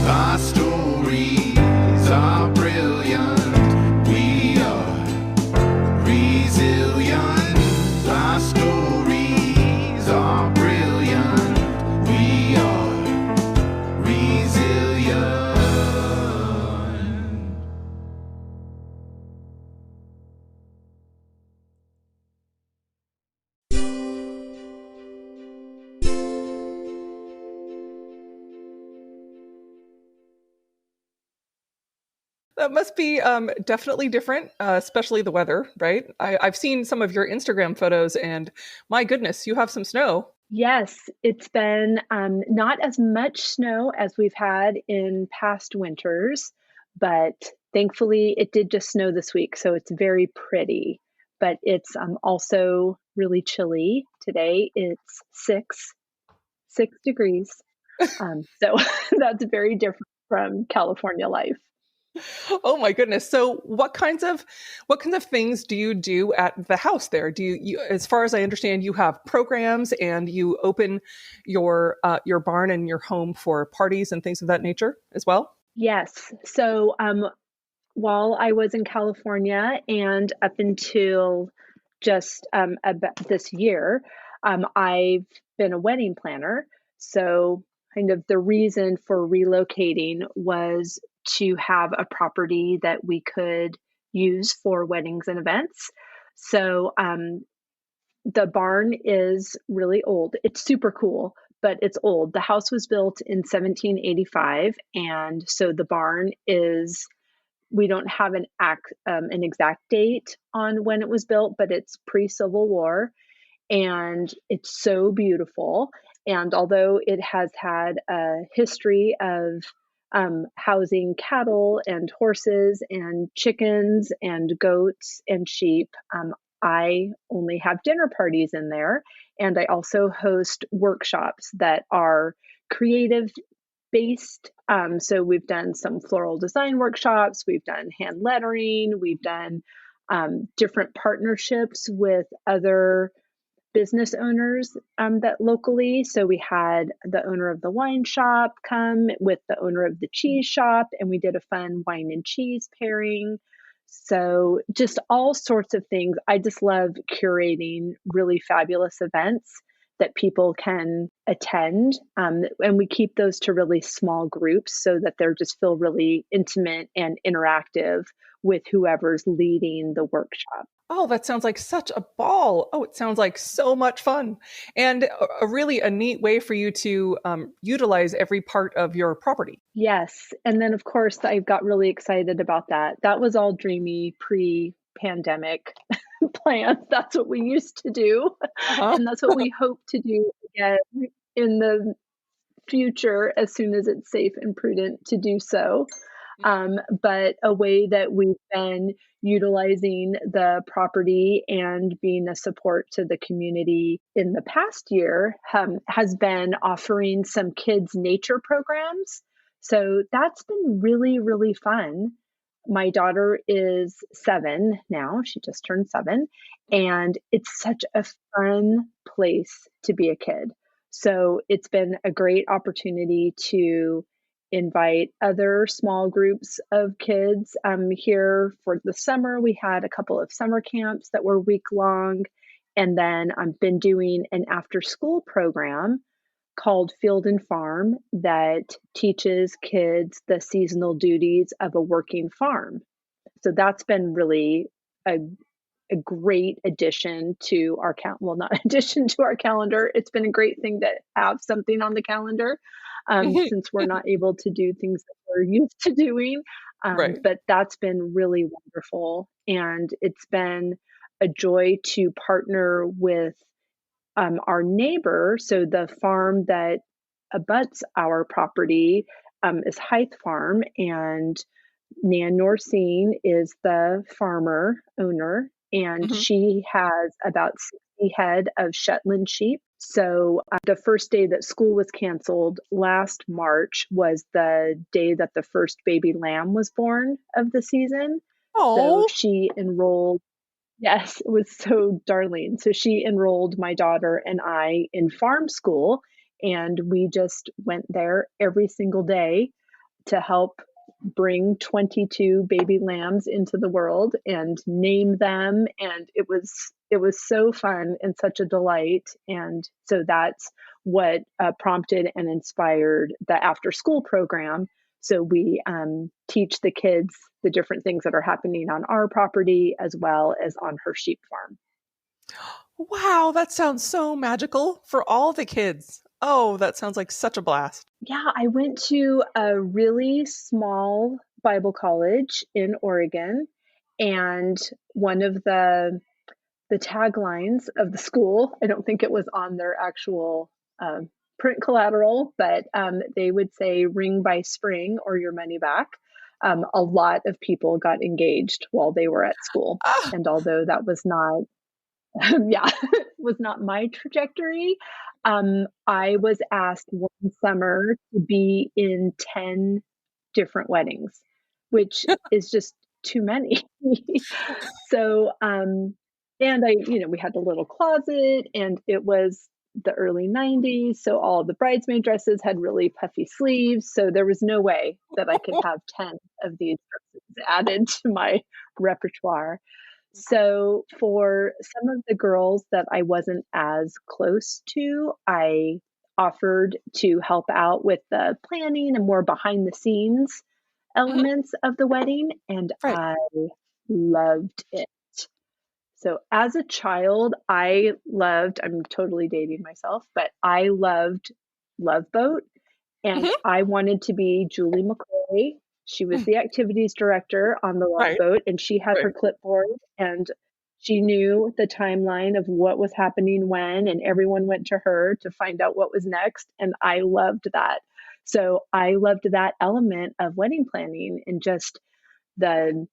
Our stories are brilliant. We are resilient. Our stories are brilliant. We are resilient. That must be definitely different, especially the weather, right? I've seen some of your Instagram photos, and my goodness, you have some snow. Yes, it's been not as much snow as we've had in past winters, but thankfully it did just snow this week, so it's very pretty. But it's also really chilly today. It's 6 degrees. So that's very different from California life. Oh my goodness! So, what kinds of things do you do at the house there? As far as I understand, you have programs and you open your barn and your home for parties and things of that nature as well. Yes. So while I was in California and up until just about this year, I've been a wedding planner. So, kind of the reason for relocating was to have a property that we could use for weddings and events. So, the barn is really old. It's super cool, but it's old. The house was built in 1785, and so the barn is, we don't have an exact date on when it was built, but it's pre-Civil War, and it's so beautiful. And although it has had a history of housing cattle and horses and chickens and goats and sheep, I only have dinner parties in there. And I also host workshops that are creative based. So we've done some floral design workshops, we've done hand lettering, we've done different partnerships with other business owners that locally. So we had the owner of the wine shop come with the owner of the cheese shop, and we did a fun wine and cheese pairing. So just all sorts of things. I just love curating really fabulous events that people can attend. And we keep those to really small groups so that they're just feel really intimate and interactive with whoever's leading the workshop. Oh, that sounds like such a ball. Oh, it sounds like so much fun, and a really a neat way for you to utilize every part of your property. Yes. And then, of course, I got really excited about that. That was all dreamy pre pandemic plans. That's what we used to do. Uh-huh. And that's what we hope to do again in the future as soon as it's safe and prudent to do so. But a way that we've been utilizing the property and being a support to the community in the past year has been offering some kids' nature programs. So that's been really, really fun. My daughter is 7 now. She just turned 7. And it's such a fun place to be a kid. So it's been a great opportunity to invite other small groups of kids. Here for the summer, we had a couple of summer camps that were week long. And then I've been doing an after school program called Field and Farm that teaches kids the seasonal duties of a working farm. So that's been really a great addition to our well, not addition to our calendar. It's been a great thing to have something on the calendar since we're not able to do things that we're used to doing. Right. But that's been really wonderful. And it's been a joy to partner with our neighbor. So the farm that abuts our property is Hythe Farm, and Nan Norsine is the farmer owner, and Mhm. she has about 60 head of Shetland sheep. So the first day that school was canceled last March was the day that the first baby lamb was born of the season. So Oh, she enrolled. Yes, it was so darling. So she enrolled my daughter and I in farm school, and we just went there every single day to help bring 22 baby lambs into the world and name them, and it was so fun and such a delight. And so that's what prompted and inspired the after school program. So we teach the kids the different things that are happening on our property as well as on her sheep farm. Wow, that sounds so magical for all the kids. Oh, that sounds like such a blast. Yeah, I went to a really small Bible college in Oregon, and one of the taglines of the school, I don't think it was on their actual print collateral, but they would say "ring by spring or your money back." A lot of people got engaged while they were at school, Ah, and although that was not yeah, was not my trajectory. I was asked one summer to be in 10 different weddings, which is just too many. So, and we had a little closet, and it was the early 90s. So all of the bridesmaid dresses had really puffy sleeves. So there was no way that I could have 10 of these dresses added to my repertoire. So for some of the girls that I wasn't as close to, I offered to help out with the planning and more behind the scenes mhm, elements of the wedding, and right. I loved it. So as a child, I'm totally dating myself, but I loved Love Boat, and Mhm, I wanted to be Julie McCoy. She was mm, the activities director on the Love right, Boat, and she had right. her clipboard, and she knew the timeline of what was happening when, and everyone went to her to find out what was next. And I loved that. So I loved that element of wedding planning, and just the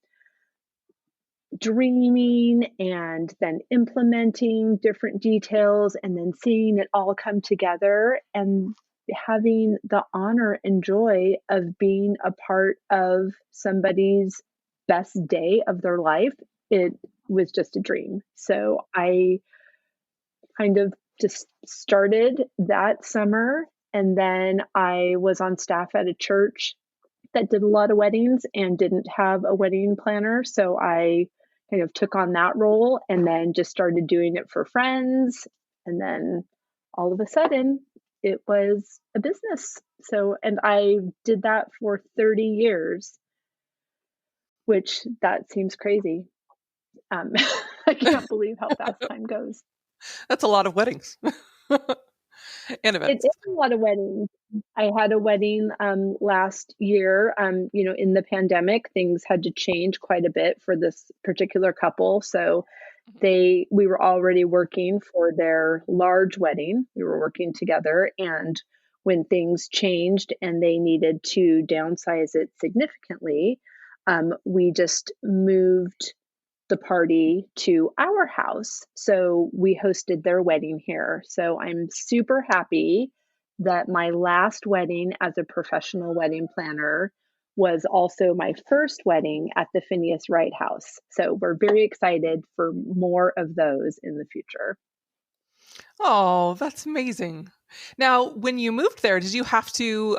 dreaming and then implementing different details and then seeing it all come together and having the honor and joy of being a part of somebody's best day of their life. It was just a dream. So I kind of just started that summer, and then I was on staff at a church that did a lot of weddings and didn't have a wedding planner. So I kind of took on that role and then just started doing it for friends. And then all of a sudden, it was a business. So, and I did that for 30 years, which that seems crazy. Um, I can't believe how fast time goes. That's a lot of weddings and It events. is a lot of weddings. I had a wedding last year. In the pandemic, things had to change quite a bit for this particular couple. So Mhm. we were already working for their large wedding. We were working together, and when things changed and they needed to downsize it significantly, we just moved the party to our house. So we hosted their wedding here. So I'm super happy that my last wedding as a professional wedding planner was also my first wedding at the Phineas Wright House. So we're very excited for more of those in the future. Oh, that's amazing. Now, when you moved there, did you have to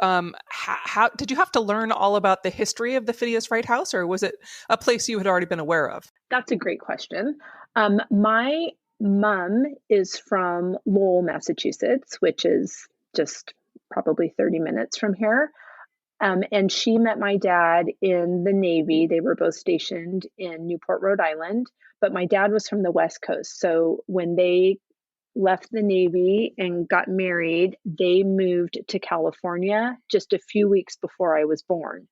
how did you have to learn all about the history of the Phineas Wright House, or was it a place you had already been aware of? That's a great question. My mom is from Lowell, Massachusetts, which is just probably 30 minutes from here. And she met my dad in the Navy. They were both stationed in Newport, Rhode Island, but my dad was from the West Coast. So when they left the Navy and got married, they moved to California just a few weeks before I was born.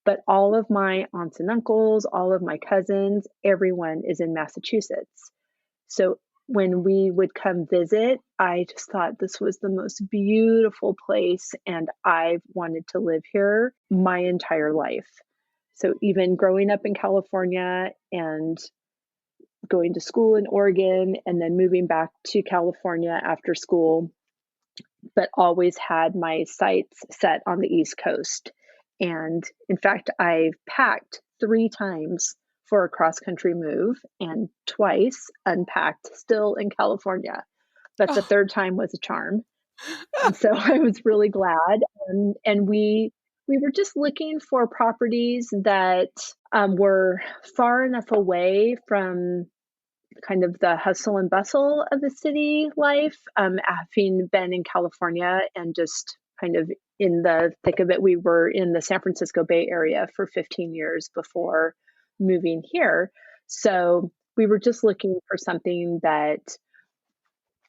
But all of my aunts and uncles, all of my cousins, everyone is in Massachusetts. So when we would come visit, I just thought this was the most beautiful place, and I've wanted to live here my entire life. So even growing up in California and going to school in Oregon and then moving back to California after school, but always had my sights set on the East Coast. And in fact, I've packed 3 times for a cross country move and twice unpacked still in California. But the Oh, third time was a charm. And so I was really glad. And we we were just looking for properties that were far enough away from kind of the hustle and bustle of the city life. Having been in California and just kind of in the thick of it, we were in the San Francisco Bay Area for 15 years before moving here. So we were just looking for something that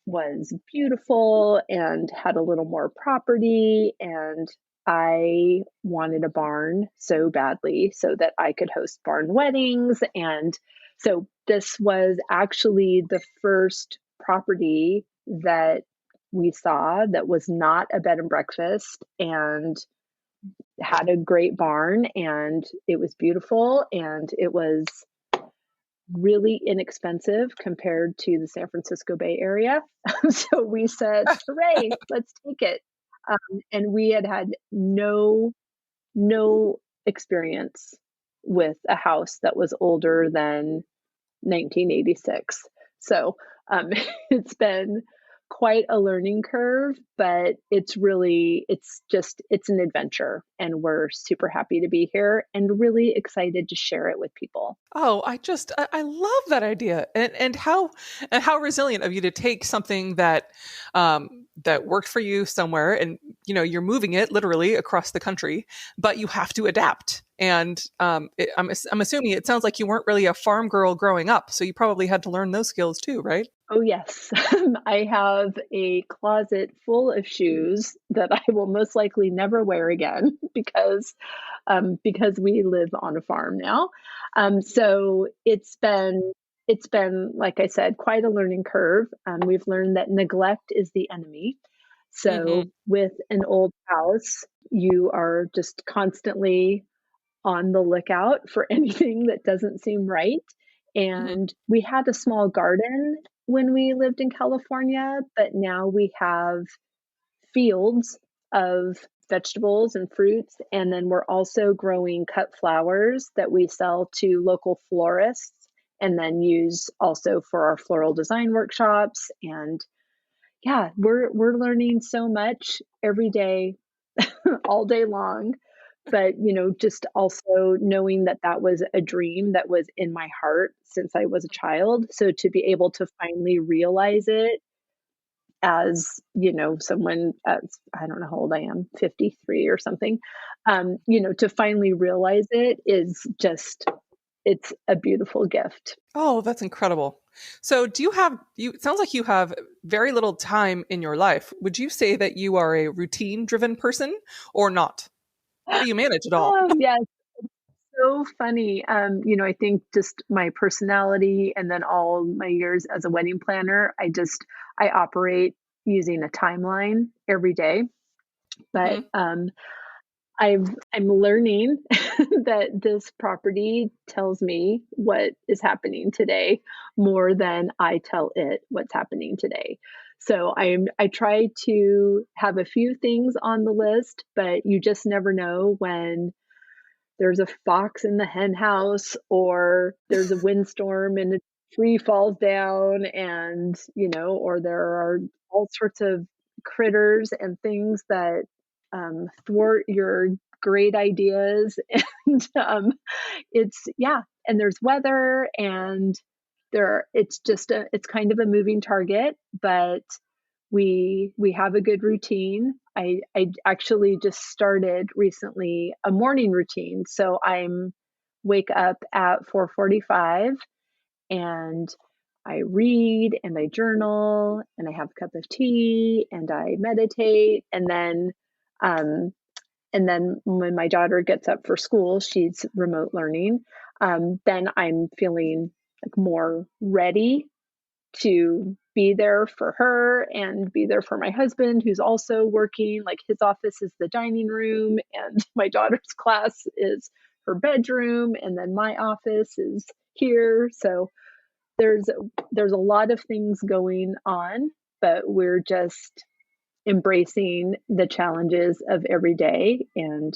was beautiful and had a little more property. And I wanted a barn so badly so that I could host barn weddings. And so this was actually the first property that we saw that was not a bed and breakfast and had a great barn, and it was beautiful, and it was really inexpensive compared to the San Francisco Bay Area. So we said, hooray, let's take it. And we had no experience with a house that was older than 1986. So it's been quite a learning curve, but it's an adventure, and we're super happy to be here and really excited to share it with people. Oh, I love that idea, and how resilient of you to take something that that worked for you somewhere, and you're moving it literally across the country, but you have to adapt. And I'm assuming it sounds like you weren't really a farm girl growing up, so you probably had to learn those skills too, right? Oh, yes. I have a closet full of shoes that I will most likely never wear again because we live on a farm now. So it's been, like I said, quite a learning curve. We've learned that neglect is the enemy. So Hmm. with an old house, you are just constantly on the lookout for anything that doesn't seem right. Hmm. And we had a small garden when we lived in California, but now we have fields of vegetables and fruits. And then we're also growing cut flowers that we sell to local florists and then use also for our floral design workshops. And yeah, we're learning so much every day, all day long. But, just also knowing that that was a dream that was in my heart since I was a child. So to be able to finally realize it as, someone as I don't know how old I am, 53 or something, to finally realize it is just, it's a beautiful gift. Oh, that's incredible. So it sounds like you have very little time in your life. Would you say that you are a routine driven person or not? How do you manage it all? Oh, yes. So funny. I think just my personality and then all my years as a wedding planner, I operate using a timeline every day. But Hmm. I'm learning that this property tells me what is happening today more than I tell it what's happening today. So I try to have a few things on the list, but you just never know when there's a fox in the hen house or there's a windstorm and a tree falls down, and or there are all sorts of critters and things that thwart your great ideas. And it's yeah, and there's weather, and it's kind of a moving target, but we have a good routine. I actually just started recently a morning routine. So I'm wake up at 4:45 and I read and I journal and I have a cup of tea and I meditate, um and then when my daughter gets up for school, she's remote learning. Then I'm feeling like more ready to be there for her and be there for my husband, who's also working. Like his office is the dining room, and my daughter's class is her bedroom, and then my office is here. So there's there's a lot of things going on, but we're just embracing the challenges of every day and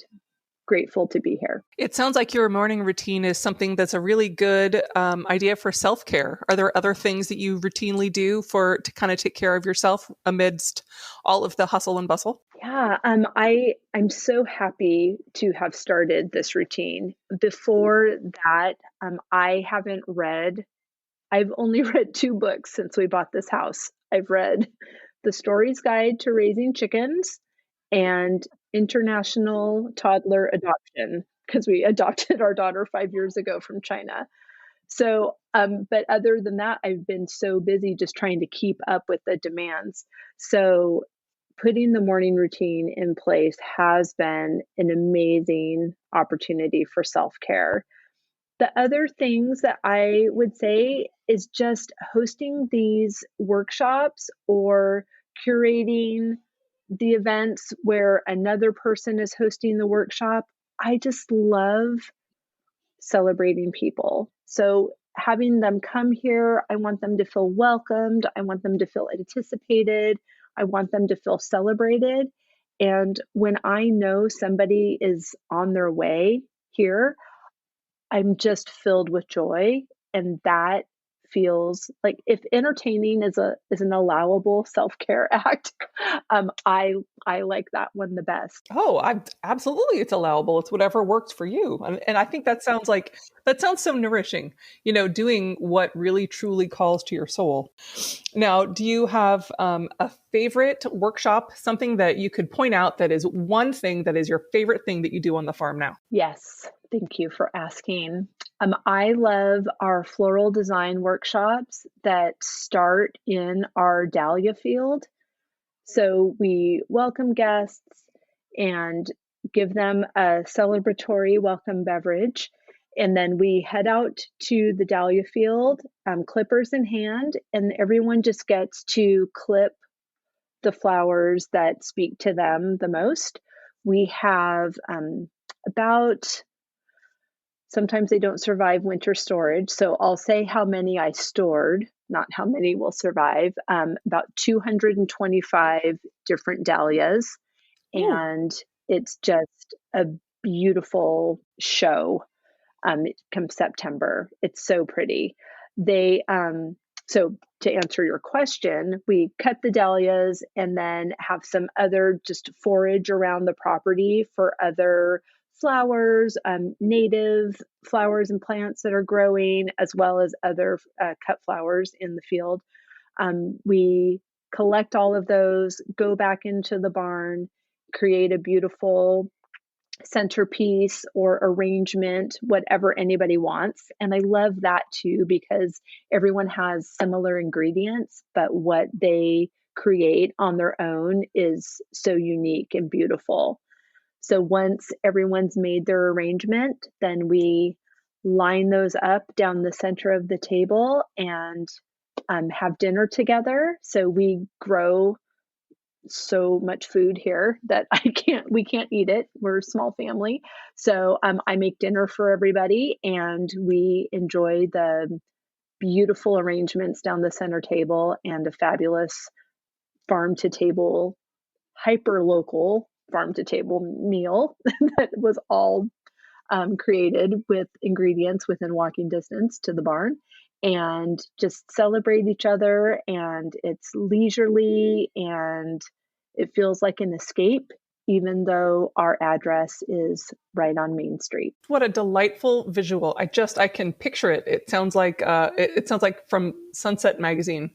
grateful to be here. It sounds like your morning routine is something that's a really good idea for self care. Are there other things that you routinely do to kind of take care of yourself amidst all of the hustle and bustle? Yeah, I'm so happy to have started this routine. Before that, I haven't read. I've only read 2 books since we bought this house. I've read The Story's Guide to Raising Chickens and International Toddler Adoption, because we adopted our daughter 5 years ago from China. So, but other than that, I've been so busy just trying to keep up with the demands. So, putting the morning routine in place has been an amazing opportunity for self-care. The other things that I would say is just hosting these workshops or curating the events where another person is hosting the workshop. I just love celebrating people. So having them come here, I want them to feel welcomed. I want them to feel anticipated. I want them to feel celebrated. And when I know somebody is on their way here, I'm just filled with joy, and that feels like if entertaining is an allowable self-care act, I like that one the best. Oh, I absolutely it's allowable. It's whatever works for you. And I think that sounds so nourishing, doing what really truly calls to your soul. Now, do you have a favorite workshop, something that you could point out that is one thing that is your favorite thing that you do on the farm now? Yes, thank you for asking. I love our floral design workshops that start in our dahlia field. So we welcome guests and give them a celebratory welcome beverage. And then we head out to the dahlia field, clippers in hand, and everyone just gets to clip the flowers that speak to them the most. We have about sometimes they don't survive winter storage. So I'll say how many I stored, not how many will survive. About 225 different dahlias. Ooh. And it's just a beautiful show come September. It's so pretty. They, so to answer your question, we cut the dahlias and then have some other just forage around the property for other flowers, native flowers and plants that are growing, as well as other cut flowers in the field. We collect all of those, go back into the barn, create a beautiful centerpiece or arrangement, whatever anybody wants. And I love that too, because everyone has similar ingredients, but what they create on their own is so unique and beautiful. So once everyone's made their arrangement, then we line those up down the center of the table and have dinner together. So we grow so much food here that we can't eat it. We're a small family. So I make dinner for everybody and we enjoy the beautiful arrangements down the center table and a fabulous farm to table, hyper local farm to table meal that was all created with ingredients within walking distance to the barn, and just celebrate each other. And it's leisurely and it feels like an escape, even though our address is right on Main Street. What a delightful visual. I can picture it. It sounds like it sounds like from Sunset Magazine.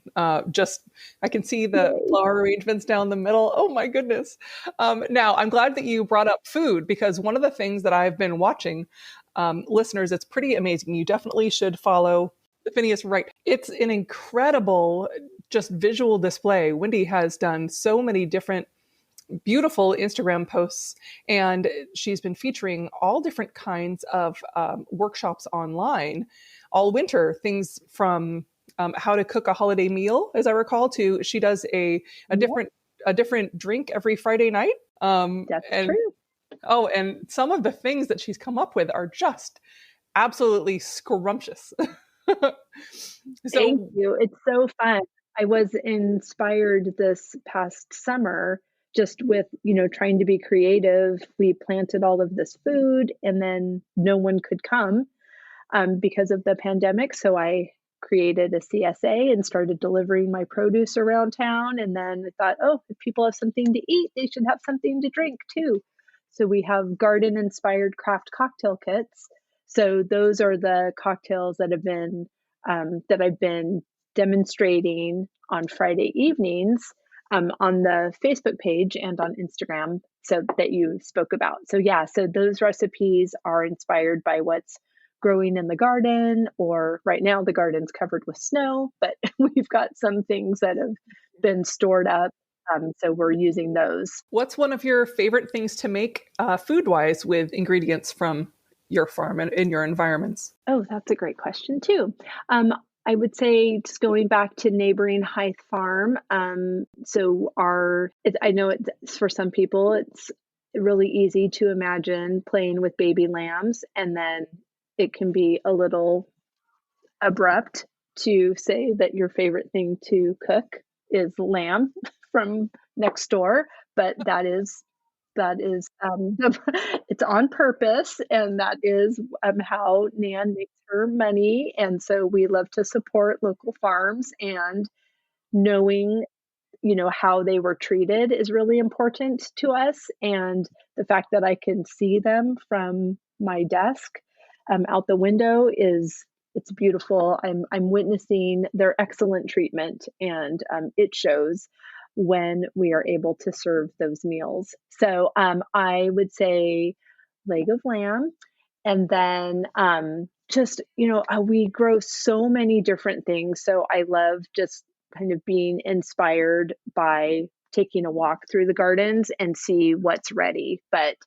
Just I can see the flower arrangements down the middle. Oh my goodness. Now I'm glad that you brought up food, because one of the things that I've been watching, listeners, it's pretty amazing. You definitely should follow the Phineas Wright. It's an incredible just visual display. Wendy has done so many different beautiful Instagram posts, and she's been featuring all different kinds of workshops online all winter. Things from how to cook a holiday meal, as I recall, to she does a different drink every Friday night. That's true. Oh, and some of the things that she's come up with are just absolutely scrumptious. Thank you. It's so fun. I was inspired this past summer just with, trying to be creative. We planted all of this food and then no one could come because of the pandemic. So I created a CSA and started delivering my produce around town. And then I thought, oh, if people have something to eat, they should have something to drink too. So we have garden inspired craft cocktail kits. So those are the cocktails that I've been demonstrating on Friday evenings on the Facebook page and on Instagram, so that you spoke about. So yeah, so those recipes are inspired by what's growing in the garden, or right now the garden's covered with snow, but we've got some things that have been stored up. So we're using those. What's one of your favorite things to make food-wise with ingredients from your farm and in your environments? Oh, that's a great question too. I would say, just going back to neighboring Hythe Farm. I know it's, for some people, it's really easy to imagine playing with baby lambs, and then it can be a little abrupt to say that your favorite thing to cook is lamb from next door, but that is it's on purpose, and that is how Nan makes her money. And so we love to support local farms, and knowing how they were treated is really important to us. And the fact that I can see them from my desk out the window it's beautiful. I'm witnessing their excellent treatment, and it shows when we are able to serve those meals. So I would say leg of lamb, and then we grow so many different things. So I love just kind of being inspired by taking a walk through the gardens and see what's ready. But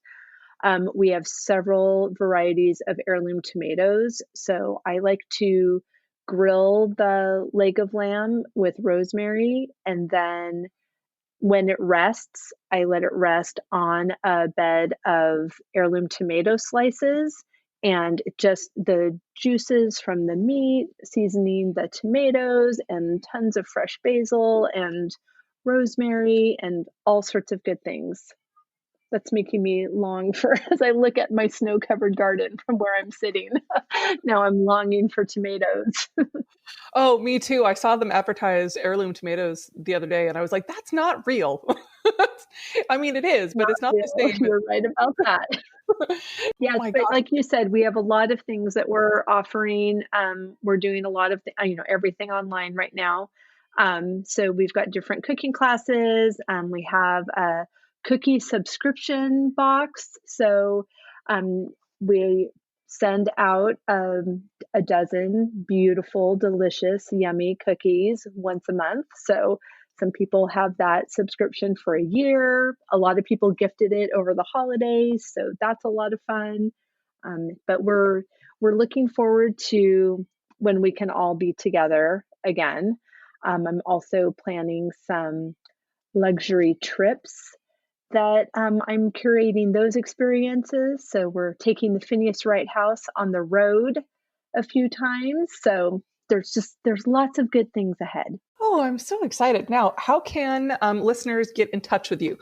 we have several varieties of heirloom tomatoes. So I like to grill the leg of lamb with rosemary, and then when it rests, I let it rest on a bed of heirloom tomato slices, and just the juices from the meat, seasoning the tomatoes, and tons of fresh basil and rosemary and all sorts of good things. That's making me long for, as I look at my snow-covered garden from where I'm sitting. Now I'm longing for tomatoes. Oh, me too. I saw them advertise heirloom tomatoes the other day, and I was like, that's not real. I mean, it is, but it's not the same. You're right about that. Yes, my but God. like you said, we have a lot of things that we're offering. We're doing a lot of everything online right now. So we've got different cooking classes. We have a cookie subscription box. So we send out a dozen beautiful, delicious, yummy cookies once a month. So some people have that subscription for a year. A lot of people gifted it over the holidays, so that's a lot of fun. But we're looking forward to when we can all be together again. I'm also planning some luxury trips that I'm curating those experiences. So we're taking the Phineas Wright House on the road a few times. So there's lots of good things ahead. Oh, I'm so excited. Now, how can listeners get in touch with you?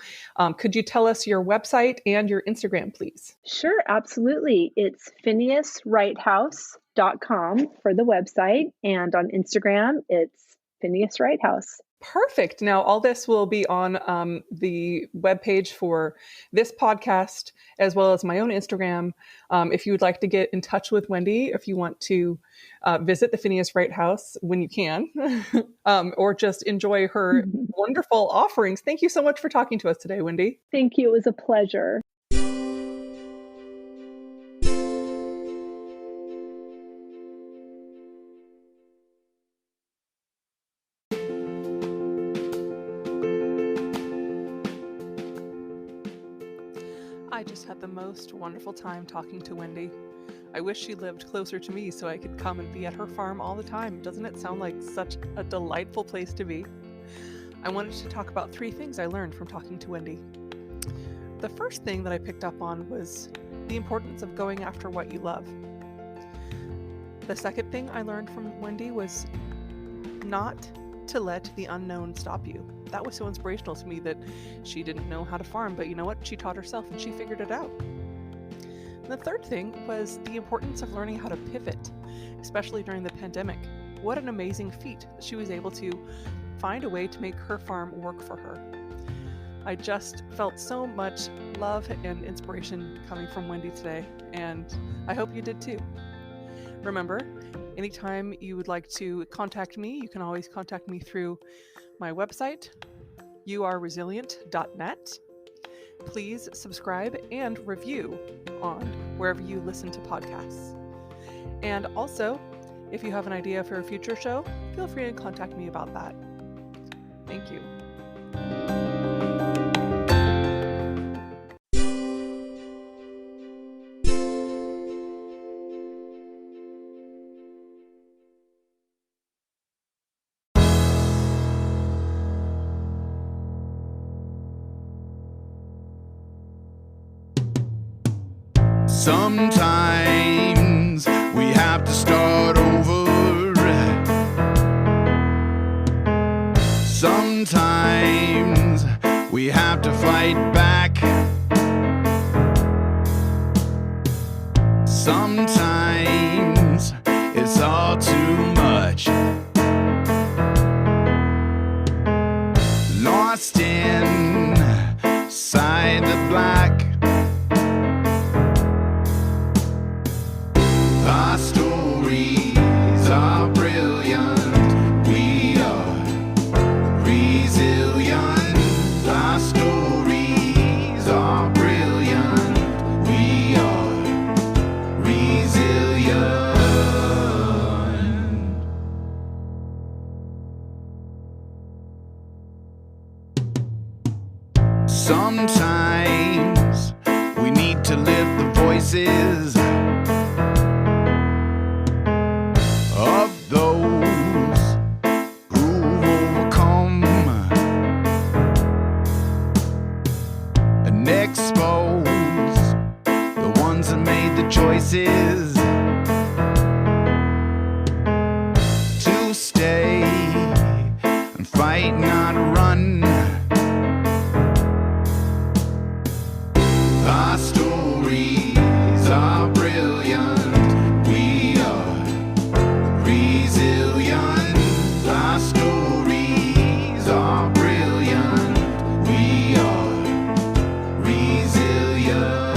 Could you tell us your website and your Instagram, please? Sure, absolutely. It's phineaswrighthouse.com for the website. And on Instagram, it's Phineas Wright House. Perfect. Now, all this will be on the webpage for this podcast, as well as my own Instagram. If you would like to get in touch with Wendy, if you want to visit the Phineas Wright House when you can, or just enjoy her wonderful offerings. Thank you so much for talking to us today, Wendy. Thank you. It was a pleasure. I just had the most wonderful time talking to Wendy. I wish she lived closer to me so I could come and be at her farm all the time. Doesn't it sound like such a delightful place to be? I wanted to talk about 3 things I learned from talking to Wendy. The first thing that I picked up on was the importance of going after what you love. The second thing I learned from Wendy was not to let the unknown stop you. That was so inspirational to me that she didn't know how to farm, but you know what? She taught herself and she figured it out. And the third thing was the importance of learning how to pivot, especially during the pandemic. what an amazing feat that she was able to find a way to make her farm work for her. I just felt so much love and inspiration coming from Wendy today, and I hope you did too. Remember, anytime you would like to contact me, you can always contact me through my website, youareresilient.net. Please subscribe and review on wherever you listen to podcasts. And also, if you have an idea for a future show, feel free to contact me about that. Thank you. Sometimes we have to start over. Sometimes we have to fight back. Sometimes it's all too much. Lost inside the black. Our stories are brilliant. We are resilient. Our stories are brilliant. We are resilient. Sometimes we need to lift the voices of those who've overcome and expose the ones that made the choices to stay and fight, not run. Our stories are brilliant. We are resilient. Our stories are brilliant. We are resilient.